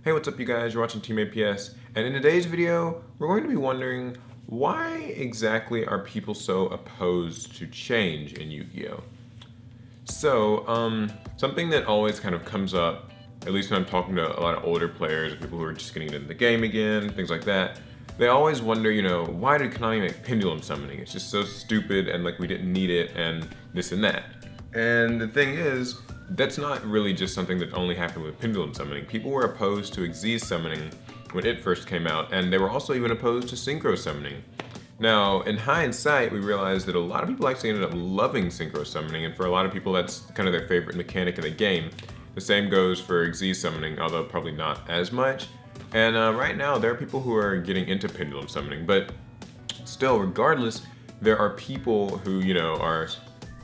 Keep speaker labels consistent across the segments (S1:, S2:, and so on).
S1: Hey, what's up you guys? You're watching Team APS, and in today's video, we're going to be wondering why exactly are people so opposed to change in Yu-Gi-Oh? Something that always kind of comes up, at least when I'm talking to a lot of older players or people who are just getting into the game again, things like that, they always wonder, why did Konami make pendulum summoning? It's just so stupid and like we didn't need it and this and that. And the thing is, that's not really just something that only happened with pendulum summoning. People were opposed to Xyz summoning when it first came out, and they were also even opposed to synchro summoning. Now, in hindsight, we realized that a lot of people actually ended up loving synchro summoning, and for a lot of people that's kind of their favorite mechanic in the game. The same goes for Xyz summoning, although probably not as much. And right now, there are people who are getting into pendulum summoning, but still, regardless, there are people who, are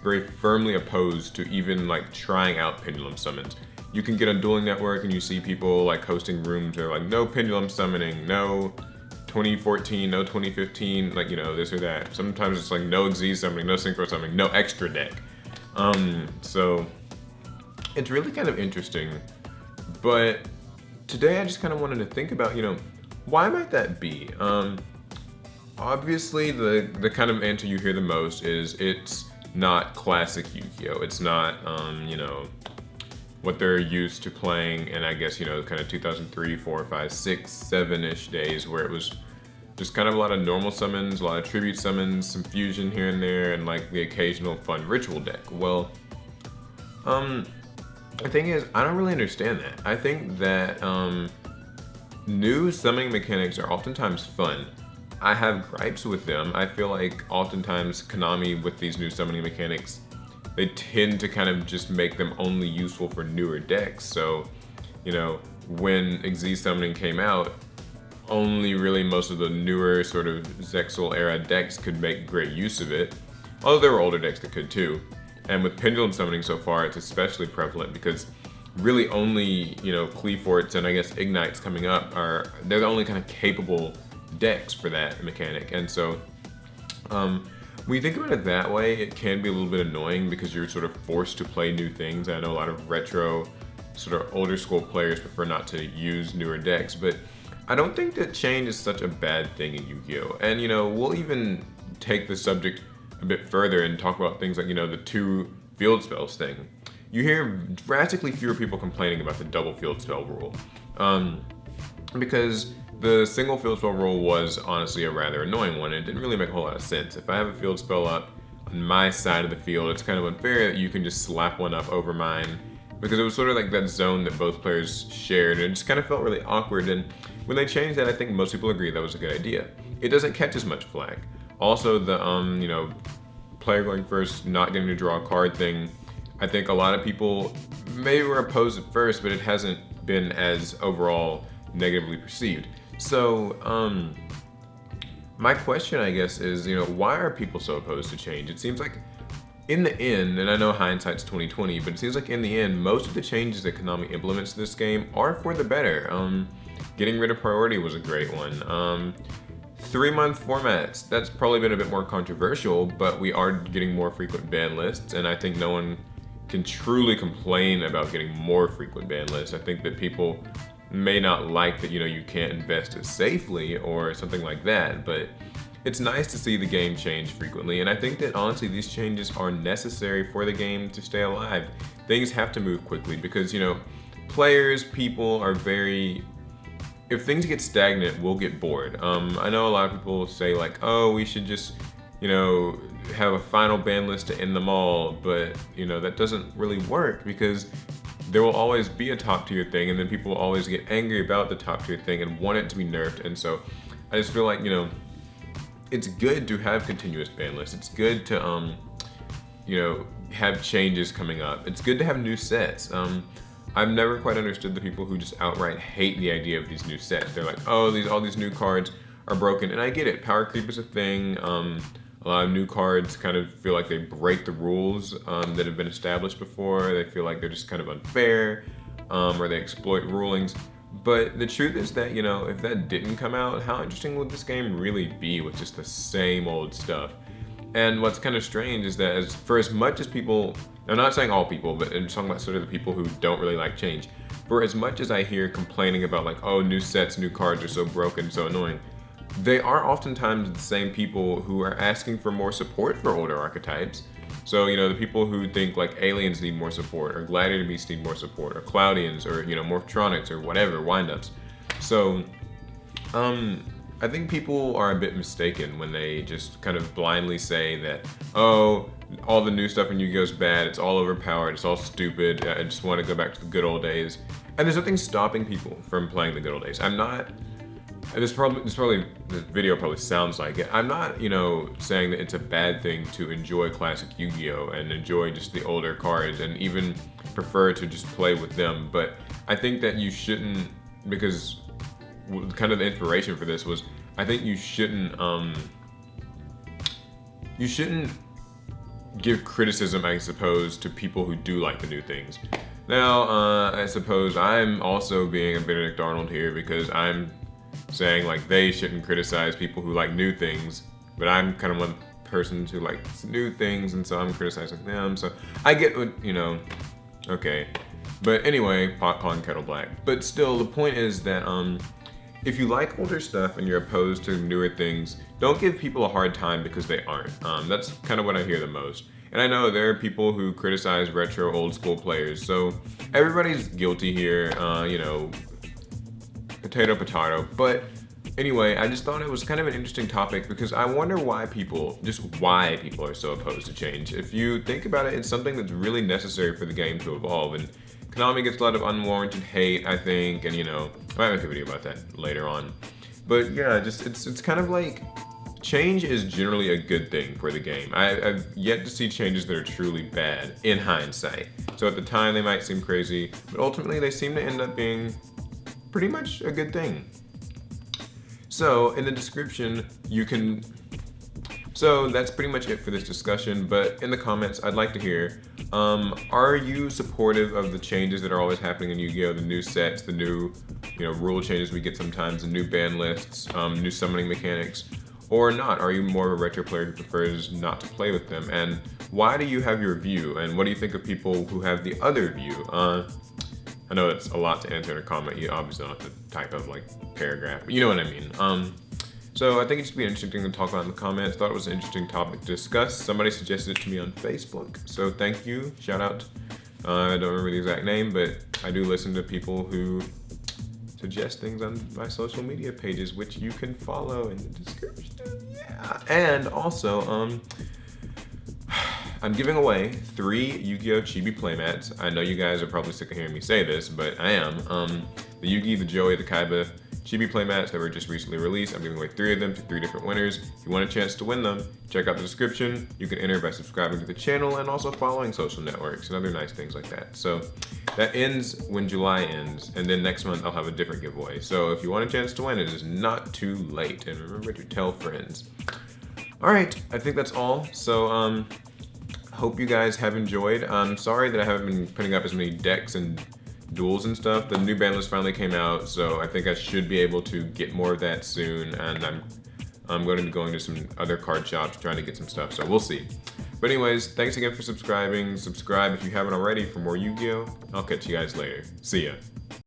S1: very firmly opposed to even like trying out pendulum summons. You can get on Dueling Network and you see people like hosting rooms that are like, no pendulum summoning, no 2014, no 2015, like, this or that. Sometimes it's like no Xyz summoning, no synchro summoning, no extra deck. So it's really kind of interesting. But today I just kind of wanted to think about, why might that be? Obviously the kind of answer you hear the most is it's not classic Yu-Gi-Oh! It's not, what they're used to playing in, I guess, kind of 2003, 4, 5, 6, 7-ish days where it was just kind of a lot of normal summons, a lot of tribute summons, some fusion here and there, and like the occasional fun ritual deck. Well, the thing is, I don't really understand that. I think that new summoning mechanics are oftentimes fun. I have gripes with them. I feel like oftentimes Konami with these new summoning mechanics, they tend to kind of just make them only useful for newer decks. So, when Xyz summoning came out, only really most of the newer sort of Zexal era decks could make great use of it. Although there were older decks that could too. And with pendulum summoning so far, it's especially prevalent because really only, Cleaforts and I guess Ignites coming up they're the only kind of capable decks for that mechanic. And so when you think about it that way, it can be a little bit annoying because you're sort of forced to play new things. I know a lot of retro sort of older school players prefer not to use newer decks, but I don't think that change is such a bad thing in Yu-Gi-Oh! And we'll even take the subject a bit further and talk about things like the 2 field spells thing. You hear drastically fewer people complaining about the double field spell rule because the single field spell rule was honestly a rather annoying one. It didn't really make a whole lot of sense. If I have a field spell up on my side of the field, it's kind of unfair that you can just slap one up over mine because it was sort of like that zone that both players shared, and it just kind of felt really awkward. And when they changed that, I think most people agree that was a good idea. It doesn't catch as much flack. Also, the player going first, not getting to draw a card thing, I think a lot of people maybe were opposed at first, but it hasn't been as overall negatively perceived. So, my question, I guess, is, why are people so opposed to change? It seems like in the end, and I know hindsight's 2020, but it seems like in the end, most of the changes that Konami implements to this game are for the better. Getting rid of priority was a great one. 3-month formats, that's probably been a bit more controversial, but we are getting more frequent ban lists, and I think no one can truly complain about getting more frequent ban lists. I think that people may not like that, you can't invest as safely or something like that, but it's nice to see the game change frequently, and I think that honestly these changes are necessary for the game to stay alive. Things have to move quickly because, players, people are very... If things get stagnant, we'll get bored. I know a lot of people say like, oh, we should just, have a final ban list to end them all, but, that doesn't really work because there will always be a top tier thing, and then people will always get angry about the top tier thing and want it to be nerfed. And so I just feel like, it's good to have continuous ban lists. It's good to, have changes coming up. It's good to have new sets. I've never quite understood the people who just outright hate the idea of these new sets. They're like, oh, all these new cards are broken. And I get it, power creep is a thing. A lot of new cards kind of feel like they break the rules that have been established before. They feel like they're just kind of unfair, or they exploit rulings. But the truth is that, if that didn't come out, how interesting would this game really be with just the same old stuff? And what's kind of strange is that for as much as people, I'm not saying all people, but I'm talking about sort of the people who don't really like change. For as much as I hear complaining about like, oh, new sets, new cards are so broken, so annoying, they are oftentimes the same people who are asking for more support for older archetypes. So, you know, the people who think like aliens need more support, or gladiator beasts need more support, or Cloudians, or, you know, Morphtronics, or whatever, wind-ups. So, I think people are a bit mistaken when they just kind of blindly say that, oh, all the new stuff in Yu-Gi-Oh! Is bad, it's all overpowered, it's all stupid, I just want to go back to the good old days. And there's nothing stopping people from playing the good old days. I'm not, this video probably sounds like it. I'm not, you know, saying that it's a bad thing to enjoy classic Yu-Gi-Oh! And enjoy just the older cards and even prefer to just play with them. But I think that you shouldn't, because kind of the inspiration for this was, I think you shouldn't give criticism, I suppose, to people who do like the new things. Now, I suppose I'm also being a Benedict Arnold here because I'm saying like they shouldn't criticize people who like new things, but I'm kind of one person who likes new things, and so I'm criticizing them. So I get what, you know, okay. But anyway, pot pong kettle black. But still, the point is that if you like older stuff and you're opposed to newer things, don't give people a hard time because they aren't. That's kind of what I hear the most. And I know there are people who criticize retro old school players, so everybody's guilty here, you know, potato, potato. But anyway, I just thought it was kind of an interesting topic because I wonder why people are so opposed to change. If you think about it, it's something that's really necessary for the game to evolve, and Konami gets a lot of unwarranted hate, I think, and you know, I might make a video about that later on. But yeah, just it's kind of like, change is generally a good thing for the game. I've yet to see changes that are truly bad in hindsight. So at the time they might seem crazy, but ultimately they seem to end up being pretty much a good thing. So in the description you can, so that's pretty much it for this discussion, but in the comments I'd like to hear, are you supportive of the changes that are always happening in Yu-Gi-Oh! The new sets, the new, you know, rule changes we get sometimes, the new ban lists, new summoning mechanics, or not? Are you more of a retro player who prefers not to play with them? And why do you have your view? And what do you think of people who have the other view? I know it's a lot to answer in a comment. You obviously don't have to type up like paragraph, but you know what I mean. So I think it'd just be an interesting thing to talk about in the comments. Thought it was an interesting topic to discuss. Somebody suggested it to me on Facebook, so thank you. Shout out. I don't remember the exact name, but I do listen to people who suggest things on my social media pages, which you can follow in the description. Yeah. And also, I'm giving away 3 Yu-Gi-Oh! Chibi playmats. I know you guys are probably sick of hearing me say this, but I am. The Yugi, the Joey, the Kaiba Chibi playmats that were just recently released. I'm giving away 3 of them to 3 different winners. If you want a chance to win them, check out the description. You can enter by subscribing to the channel and also following social networks and other nice things like that. So that ends when July ends, and then next month I'll have a different giveaway. So if you want a chance to win, it is not too late, and remember to tell friends. All right, I think that's all. So hope you guys have enjoyed. I'm sorry that I haven't been putting up as many decks and duels and stuff. The new ban list finally came out, so I think I should be able to get more of that soon, and I'm going to be going to some other card shops trying to get some stuff, so we'll see. But anyways, thanks again for subscribing. Subscribe if you haven't already for more Yu-Gi-Oh! I'll catch you guys later. See ya.